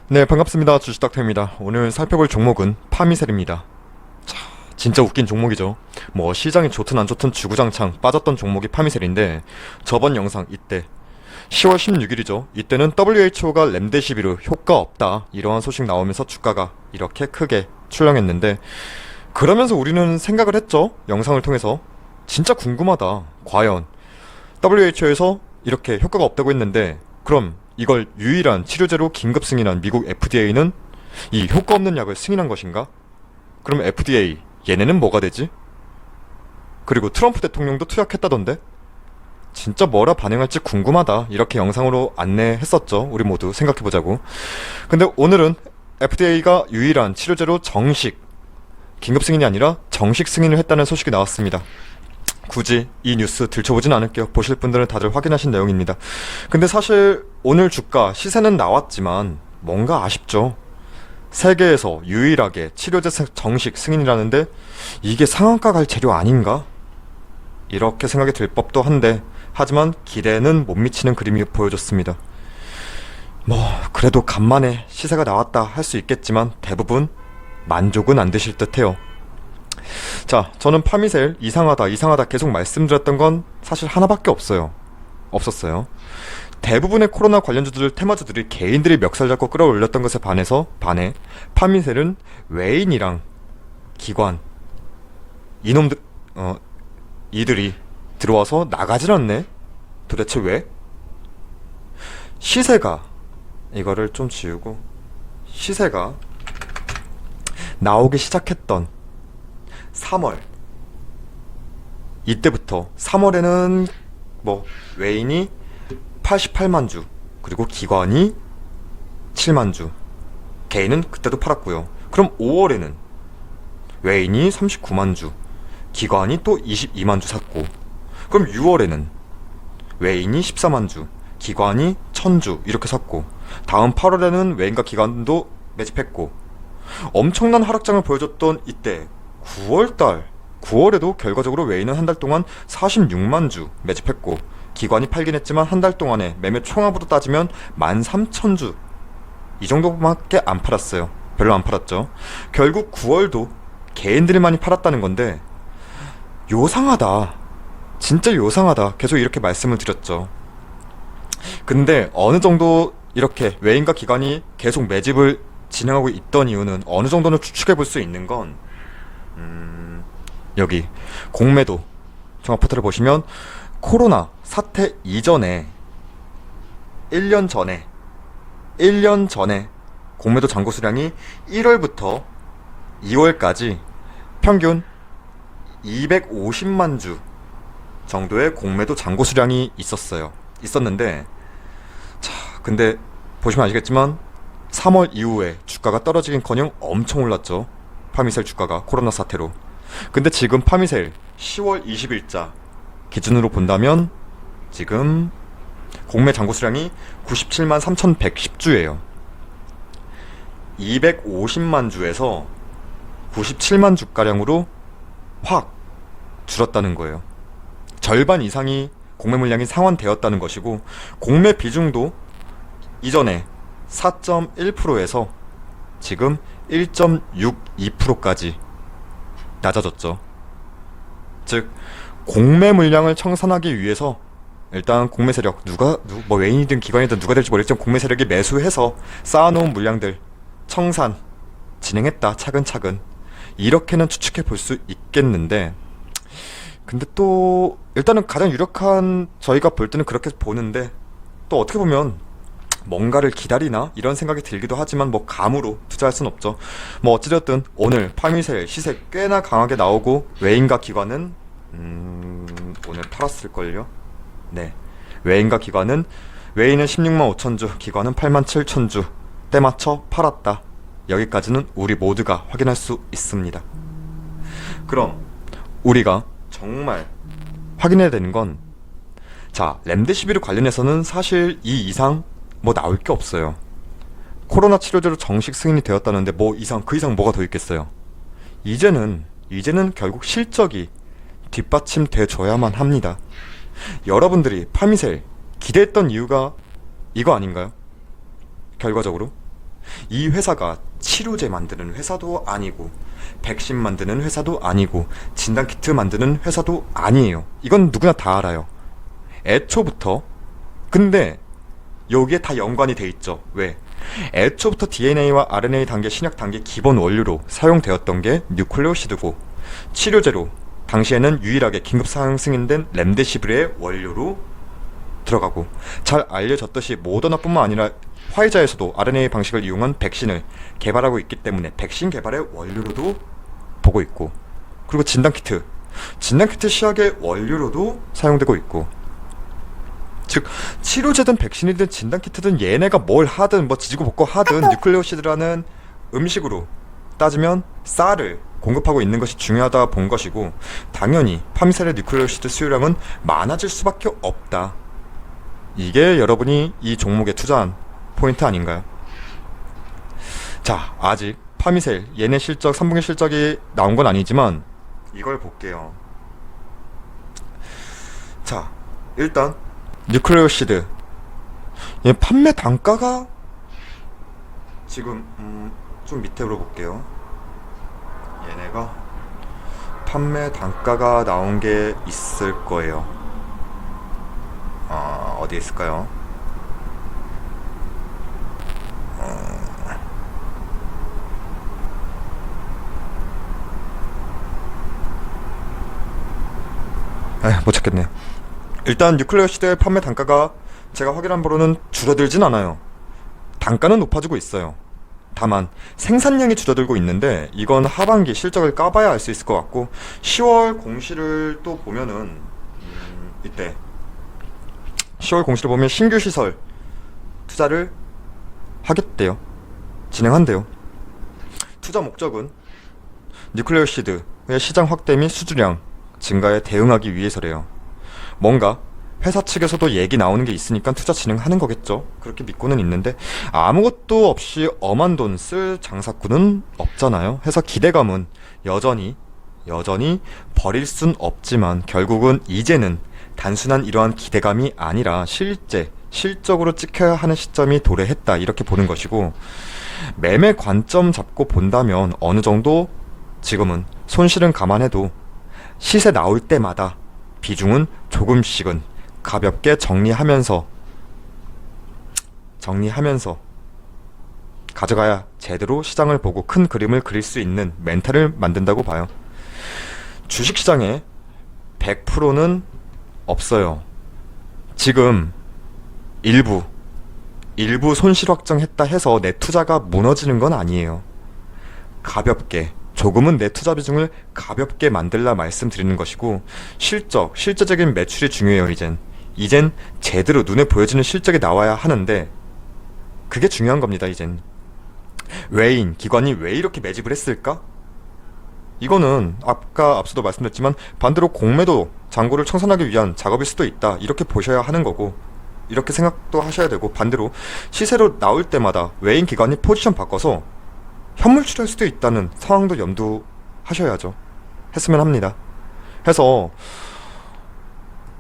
네, 반갑습니다. 주식닥터입니다. 오늘 살펴볼 종목은 파미셀입니다. 자, 진짜 웃긴 종목이죠. 뭐 시장이 좋든 안 좋든 주구장창 빠졌던 종목이 파미셀인데, 저번 영상 이때 10월 16일이죠. 이때는 WHO가 렘데시비르 효과 없다 이러한 소식 나오면서 주가가 이렇게 크게 출렁했는데, 그러면서 우리는 생각을 했죠. 영상을 통해서 진짜 궁금하다. 과연 WHO에서 이렇게 효과가 없다고 했는데, 그럼 이걸 유일한 치료제로 긴급 승인한 미국 FDA는 이 효과 없는 약을 승인한 것인가? 그럼 FDA 얘네는 뭐가 되지? 그리고 트럼프 대통령도 투약했다던데? 진짜 뭐라 반응할지 궁금하다. 이렇게 영상으로 안내했었죠. 우리 모두 생각해보자고. 근데 오늘은 FDA가 유일한 치료제로 정식 긴급 승인이 아니라 정식 승인을 했다는 소식이 나왔습니다. 굳이 이 뉴스 들춰보진 않을게요. 보실 분들은 다들 확인하신 내용입니다. 근데 사실 오늘 주가 시세는 나왔지만 뭔가 아쉽죠. 세계에서 유일하게 치료제 정식 승인이라는데 이게 상한가 갈 재료 아닌가? 이렇게 생각이 들 법도 한데, 하지만 기대는 못 미치는 그림이 보여졌습니다. 뭐 그래도 간만에 시세가 나왔다 할 수 있겠지만 대부분 만족은 안 되실 듯해요. 자, 저는 파미셀 이상하다 계속 말씀드렸던 건 사실 하나밖에 없었어요. 대부분의 코로나 관련주들, 테마주들이 개인들이 멱살 잡고 끌어올렸던 것에 반해 파미셀은 외인이랑 기관 이놈들 이들이 들어와서 나가질 않네. 도대체 왜? 시세가, 이거를 좀 지우고, 시세가 나오기 시작했던 3월, 이때부터 3월에는 뭐 외인이 88만 주, 그리고 기관이 7만 주, 개인은 그때도 팔았고요. 그럼 5월에는 외인이 39만 주, 기관이 또 22만 주 샀고, 그럼 6월에는 외인이 14만 주, 기관이 1000주 이렇게 샀고, 다음 8월에는 외인과 기관도 매집했고, 엄청난 하락장을 보여줬던 이때 9월에도 결과적으로 외인은 한 달 동안 46만 주 매집했고, 기관이 팔긴 했지만 한 달 동안에 매매 총합으로 따지면 13,000주 이 정도밖에 안 팔았어요. 별로 안 팔았죠. 결국 9월도 개인들이 많이 팔았다는 건데, 요상하다, 진짜 요상하다, 계속 이렇게 말씀을 드렸죠. 근데 어느 정도 이렇게 외인과 기관이 계속 매집을 진행하고 있던 이유는 어느 정도는 추측해 볼 수 있는 건, 여기 공매도 종합포털을 보시면 코로나 사태 이전에 1년 전에 공매도 잔고 수량이 1월부터 2월까지 평균 250만 주 정도의 공매도 잔고 수량이 있었는데, 자, 근데 보시면 아시겠지만 3월 이후에 주가가 떨어지긴커녕 엄청 올랐죠. 파미셀 주가가 코로나 사태로. 근데 지금 파미셀 10월 20일자 기준으로 본다면 지금 공매 잔고 수량이 97만 3110주예요 250만 주에서 97만 주가량으로 확 줄었다는 거예요. 절반 이상이 공매 물량이 상환되었다는 것이고, 공매 비중도 이전에 4.1%에서 지금 1.62%까지 낮아졌죠. 즉 공매 물량을 청산하기 위해서 일단 공매 세력, 뭐 외인이든 기관이든 누가 될지 모르겠지만 공매 세력이 매수해서 쌓아놓은 물량들 청산 진행했다, 차근차근. 이렇게는 추측해 볼 수 있겠는데, 근데 또 일단은 가장 유력한, 저희가 볼 때는 그렇게 보는데, 또 어떻게 보면 뭔가를 기다리나 이런 생각이 들기도 하지만, 뭐 감으로 투자할 순 없죠. 뭐 어찌됐든 오늘 파미셀 시세 꽤나 강하게 나오고, 외인과 기관은 오늘 팔았을걸요. 네, 외인과 기관은, 외인은 16만 5천 주, 기관은 8만 7천 주 때맞춰 팔았다. 여기까지는 우리 모두가 확인할 수 있습니다. 그럼 우리가 정말 확인해야 되는 건, 자, 렘데시비르 관련해서는 사실 이 이상 뭐 나올 게 없어요. 코로나 치료제로 정식 승인이 되었다는데 그 이상 뭐가 더 있겠어요. 이제는 결국 실적이 뒷받침돼 줘야만 합니다. 여러분들이 파미셀 기대했던 이유가 이거 아닌가요? 결과적으로 이 회사가 치료제 만드는 회사도 아니고 백신 만드는 회사도 아니고 진단키트 만드는 회사도 아니에요. 이건 누구나 다 알아요. 애초부터. 근데 여기에 다 연관이 돼 있죠. 왜? 애초부터 DNA와 RNA 단계, 신약 단계 기본 원료로 사용되었던 게 뉴클레오시드고, 치료제로 당시에는 유일하게 긴급 사용 승인된 렘데시비르의 원료로 들어가고, 잘 알려졌듯이 모더나뿐만 아니라 화이자에서도 RNA 방식을 이용한 백신을 개발하고 있기 때문에 백신 개발의 원료로도 보고 있고, 그리고 진단키트 시약의 원료로도 사용되고 있고, 즉 치료제든 백신이든 진단키트든 얘네가 뭘 하든 뭐 지지고 볶고 하든 뉴클레오시드라는 음식으로 따지면 쌀을 공급하고 있는 것이 중요하다 본 것이고, 당연히 파미셀의 뉴클레오시드 수요량은 많아질 수밖에 없다. 이게 여러분이 이 종목에 투자한 포인트 아닌가요? 자, 아직 파미셀 얘네 실적 3분기 실적이 나온 건 아니지만 이걸 볼게요. 자, 일단 뉴클레오시드 얘 판매 단가가 지금 좀 밑으로 볼게요. 얘네가 판매 단가가 나온 게 있을 거예요. 어디 있을까요? 못 찾겠네요. 일단 뉴클레오시드의 판매 단가가 제가 확인한 바로는 줄어들진 않아요. 단가는 높아지고 있어요. 다만 생산량이 줄어들고 있는데 이건 하반기 실적을 까봐야 알 수 있을 것 같고, 10월 공시를 또 보면은 이때 10월 공시를 보면 신규 시설 투자를 하겠대요. 진행한대요. 투자 목적은 뉴클레오시드의 시장 확대 및 수주량 증가에 대응하기 위해서래요. 뭔가 회사 측에서도 얘기 나오는 게 있으니까 투자 진행하는 거겠죠. 그렇게 믿고는 있는데 아무것도 없이 엄한 돈 쓸 장사꾼은 없잖아요. 회사 기대감은 여전히 버릴 순 없지만 결국은 이제는 단순한 이러한 기대감이 아니라 실적으로 찍혀야 하는 시점이 도래했다, 이렇게 보는 것이고, 매매 관점 잡고 본다면 어느 정도 지금은 손실은 감안해도 시세 나올 때마다 비중은 조금씩은 가볍게 정리하면서 가져가야 제대로 시장을 보고 큰 그림을 그릴 수 있는 멘탈을 만든다고 봐요. 주식시장에 100%는 없어요. 지금 일부 손실 확정했다 해서 내 투자가 무너지는 건 아니에요. 가볍게, 조금은 내 투자 비중을 가볍게 만들라 말씀드리는 것이고, 실제적인 매출이 중요해요. 이젠 제대로 눈에 보여지는 실적이 나와야 하는데 그게 중요한 겁니다. 이젠 기관이 왜 이렇게 매집을 했을까? 이거는 앞서도 말씀드렸지만 반대로 공매도 잔고를 청산하기 위한 작업일 수도 있다, 이렇게 보셔야 하는 거고, 이렇게 생각도 하셔야 되고, 반대로 시세로 나올 때마다 외인 기관이 포지션 바꿔서 현물출할 수도 있다는 상황도 염두하셔야죠. 했으면 합니다. 해서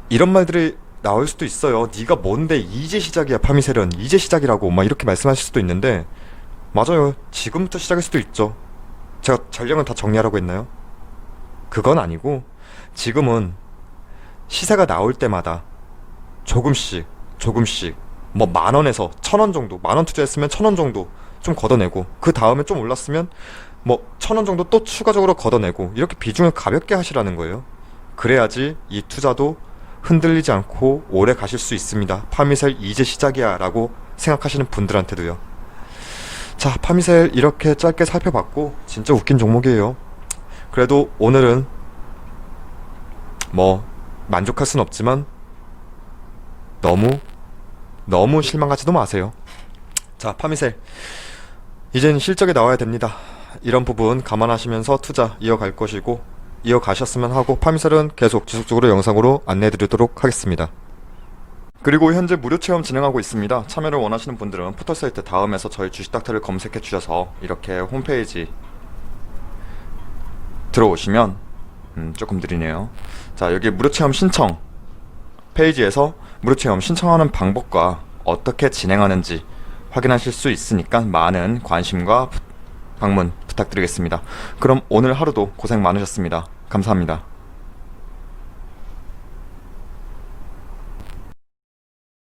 이런 말들이 나올 수도 있어요. 네가 뭔데 이제 시작이야, 파미셀은 이제 시작이라고 막 이렇게 말씀하실 수도 있는데, 맞아요. 지금부터 시작일 수도 있죠. 제가 전략은 다 정리하라고 했나요? 그건 아니고, 지금은 시세가 나올 때마다 조금씩 뭐 10,000원에서 1,000원 정도, 10,000원 투자했으면 1,000원 정도 좀 걷어내고, 그 다음에 좀 올랐으면 뭐 1,000원 정도 또 추가적으로 걷어내고, 이렇게 비중을 가볍게 하시라는 거예요. 그래야지 이 투자도 흔들리지 않고 오래 가실 수 있습니다. 파미셀 이제 시작이야 라고 생각하시는 분들한테도요. 자, 파미셀 이렇게 짧게 살펴봤고, 진짜 웃긴 종목이에요. 그래도 오늘은 뭐 만족할 순 없지만 너무 실망하지도 마세요. 자, 파미셀 이젠 실적이 나와야 됩니다. 이런 부분 감안하시면서 투자 이어갈 것이고, 이어가셨으면 하고, 파미셀은 계속 지속적으로 영상으로 안내해드리도록 하겠습니다. 그리고 현재 무료 체험 진행하고 있습니다. 참여를 원하시는 분들은 포털사이트 다음에서 저희 주식닥터를 검색해 주셔서 이렇게 홈페이지 들어오시면 조금 느리네요. 자, 여기 무료 체험 신청 페이지에서 무료 체험 신청하는 방법과 어떻게 진행하는지 확인하실 수 있으니까 많은 관심과 방문 부탁드리겠습니다. 그럼 오늘 하루도 고생 많으셨습니다. 감사합니다.